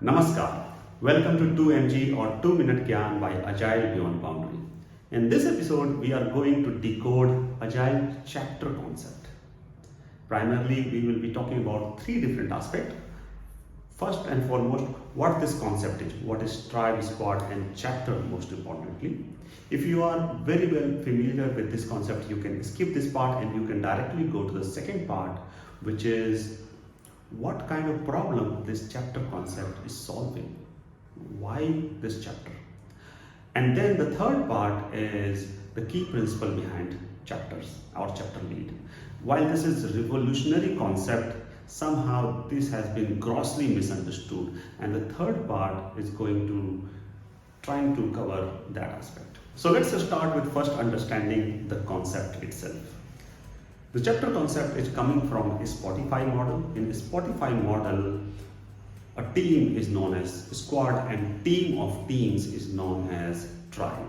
Namaskar. Welcome to 2MG or 2 Minute Gyan by Agile Beyond Boundary. In this episode, we are going to decode Agile chapter concept. Primarily, we will be talking about three different aspects. First and foremost, what this concept is, what is tribe, squad, and chapter most importantly. If you are very well familiar with this concept, you can skip this part and you can directly go to the second part, which is what kind of problem this chapter concept is solving. Why this chapter? And then the third part is the key principle behind chapters or chapter lead. While this is a revolutionary concept, somehow this has been grossly misunderstood, and the third part is going to trying to cover that aspect. So let's start with first understanding the concept itself. The chapter concept is coming from a Spotify model. In a Spotify model, a team is known as squad and team of teams is known as tribe.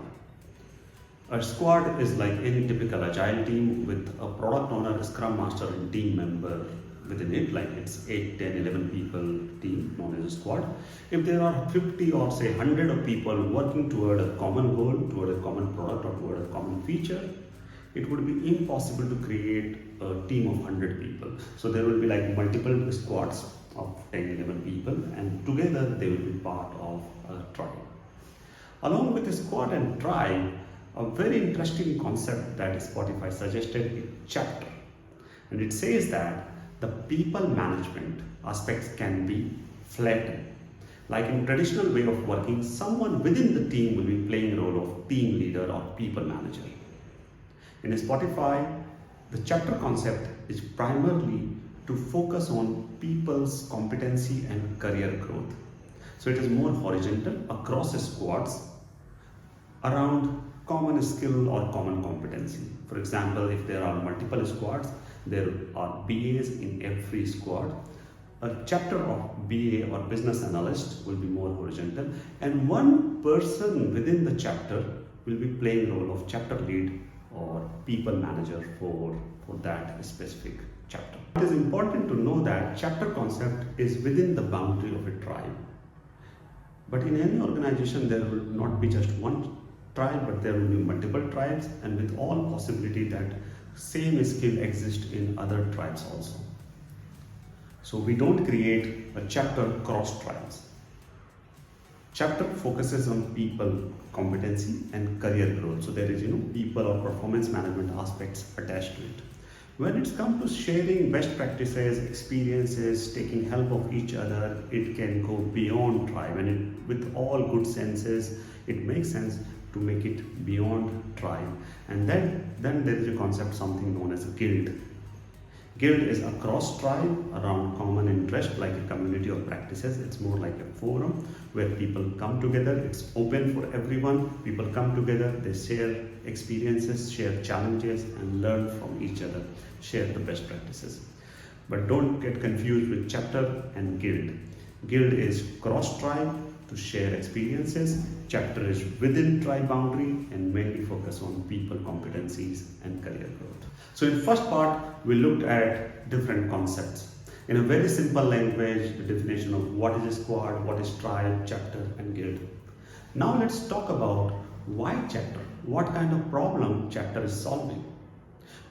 A squad is like any typical agile team with a product owner, a scrum master and team member within it, like it's 8, 10, 11 people team known as a squad. If there are 50 or say 100 of people working toward a common goal, toward a common product or toward a common feature, it would be impossible to create a team of 100 people. So there will be like multiple squads of 10, 11 people, and together they will be part of a tribe. Along with the squad and tribe, a very interesting concept that Spotify suggested is chapter. And it says that the people management aspects can be flattened. Like in traditional way of working, someone within the team will be playing the role of team leader or people manager. In Spotify, the chapter concept is primarily to focus on people's competency and career growth. So it is more horizontal across squads around common skill or common competency. For example, if there are multiple squads, there are BAs in every squad. A chapter of BA or business analyst will be more horizontal, and one person within the chapter will be playing the role of chapter lead or people manager for that specific chapter. It is important to know that chapter concept is within the boundary of a tribe. But in any organization, there will not be just one tribe, but there will be multiple tribes, and with all possibility that same skill exists in other tribes also. So we don't create a chapter cross tribes. Chapter focuses on people competency and career growth. So there is people or performance management aspects attached to it. When it's come to sharing best practices, experiences, taking help of each other, it can go beyond tribe, and with all good senses, it makes sense to make it beyond tribe. And then there is a concept, something known as a guild. Guild is a cross tribe around common interest, like a community of practices. It's more like a forum where people come together. It's open for everyone. People come together, they share experiences, share challenges, and learn from each other, share the best practices. But don't get confused with chapter and guild. Guild is cross tribe to share experiences. Chapter is within tribe boundary and mainly focus on people competencies and career growth. So in first part, we looked at different concepts. In a very simple language, the definition of what is a squad, what is tribe, chapter, and guild. Now let's talk about why chapter, what kind of problem chapter is solving.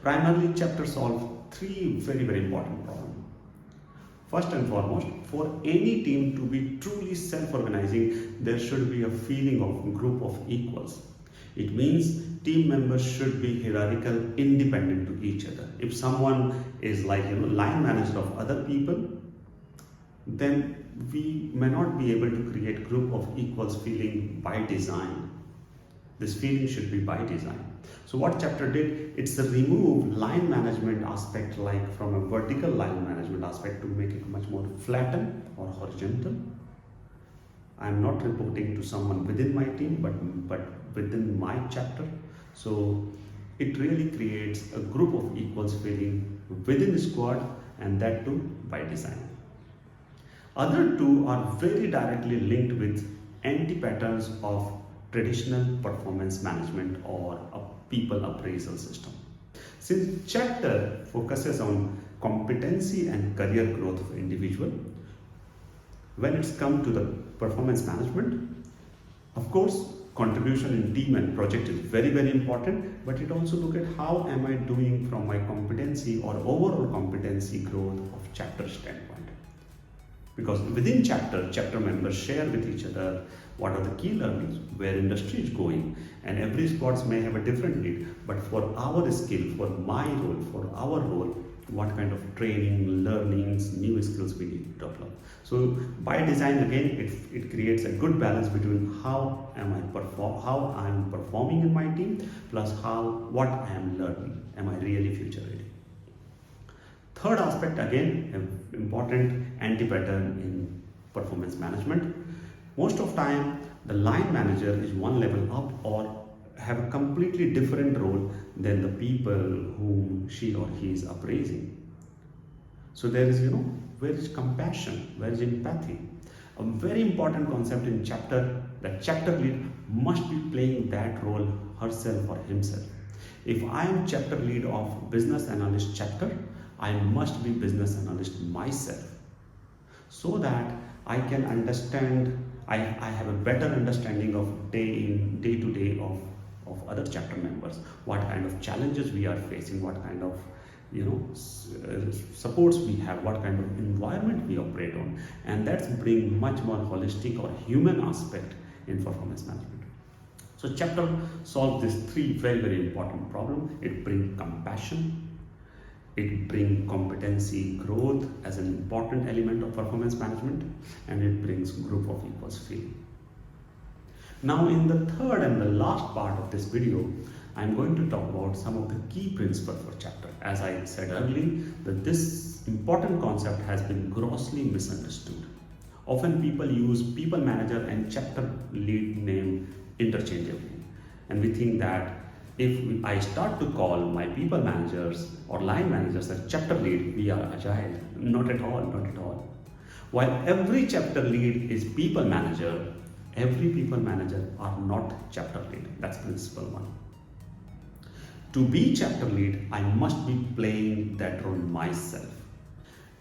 Primarily, chapter solves three very, very important problems. First and foremost, for any team to be truly self-organizing, there should be a feeling of group of equals. It means team members should be hierarchical, independent to each other. If someone is like line manager of other people, then we may not be able to create group of equals feeling by design. This feeling should be by design. So what chapter did, it's a remove line management aspect, like from a vertical line management aspect, to make it much more flattened or horizontal. I'm not reporting to someone within my team, but within my chapter. So it really creates a group of equals feeling within the squad, and that too by design. Other two are very directly linked with anti-patterns of traditional performance management or a people appraisal system. Since chapter focuses on competency and career growth of individual, When it's come to the performance management, of course, contribution in team and project is very, very important, but it also look at how am I doing from my competency or overall competency growth of chapter standpoint. Because within chapter members share with each other what are the key learnings, where industry is going, and every sports may have a different need, but for our skill, for my role, for our role, what kind of training, learnings, new skills we need to develop. So by design, again, it creates a good balance between how I am performing in my team, plus what I am learning. Am I really future ready? Third aspect, again, an important anti-pattern in performance management. Most of time, the line manager is one level up or have a completely different role than the people whom she or he is appraising. So there is, where is compassion, where is empathy? A very important concept in chapter, that chapter lead must be playing that role herself or himself. If I am chapter lead of business analyst chapter, I must be business analyst myself, so that I can understand, I have a better understanding of day to day of other chapter members, what kind of challenges we are facing, what kind of supports we have, what kind of environment we operate on, and that's bring much more holistic or human aspect in performance management. So chapter solves these three very, very important problems. It brings compassion, it brings competency growth as an important element of performance management, and it brings group of equals feeling. Now in the third and the last part of this video, I'm going to talk about some of the key principles for chapter. As I said earlier, that this important concept has been grossly misunderstood. Often people use people manager and chapter lead name interchangeably, and we think that if I start to call my people managers or line managers as chapter lead, we are agile. Not at all, not at all. While every chapter lead is people manager, every people manager are not chapter lead. That's principle one. To be chapter lead, I must be playing that role myself.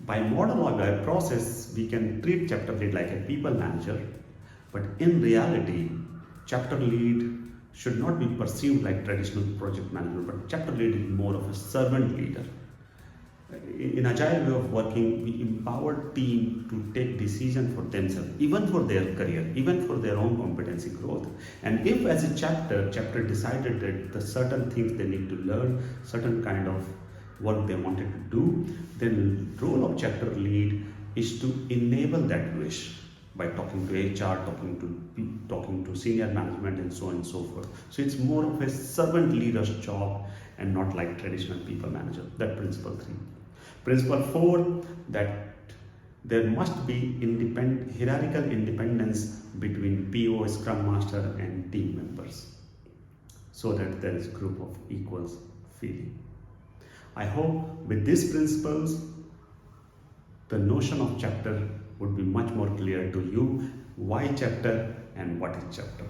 By model or by process, we can treat chapter lead like a people manager, but in reality, chapter lead should not be perceived like traditional project manager, but chapter lead is more of a servant leader. In agile way of working, we empower team to take decision for themselves, even for their career, even for their own competency growth. And if as a chapter decided that the certain things they need to learn, certain kind of work they wanted to do, then role of chapter lead is to enable that wish by talking to HR, talking to senior management, and so on and so forth. So it's more of a servant leader's job and not like traditional people manager. That principle 3. Principle 4, that there must be hierarchical independence between PO, Scrum Master, and team members, so that there is group of equals feeling. I hope with these principles, the notion of chapter would be much more clear to you. Why chapter and what is chapter?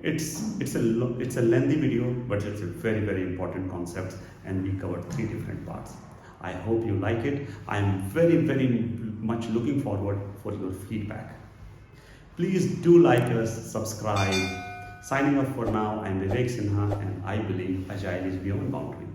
It's a lengthy video, but it's a very, very important concept, and we covered 3 different parts. I hope you like it. I am very, very much looking forward for your feedback. Please do like us, subscribe. Signing off for now, I'm Vivek Sinha, and I believe Agile is beyond boundaries.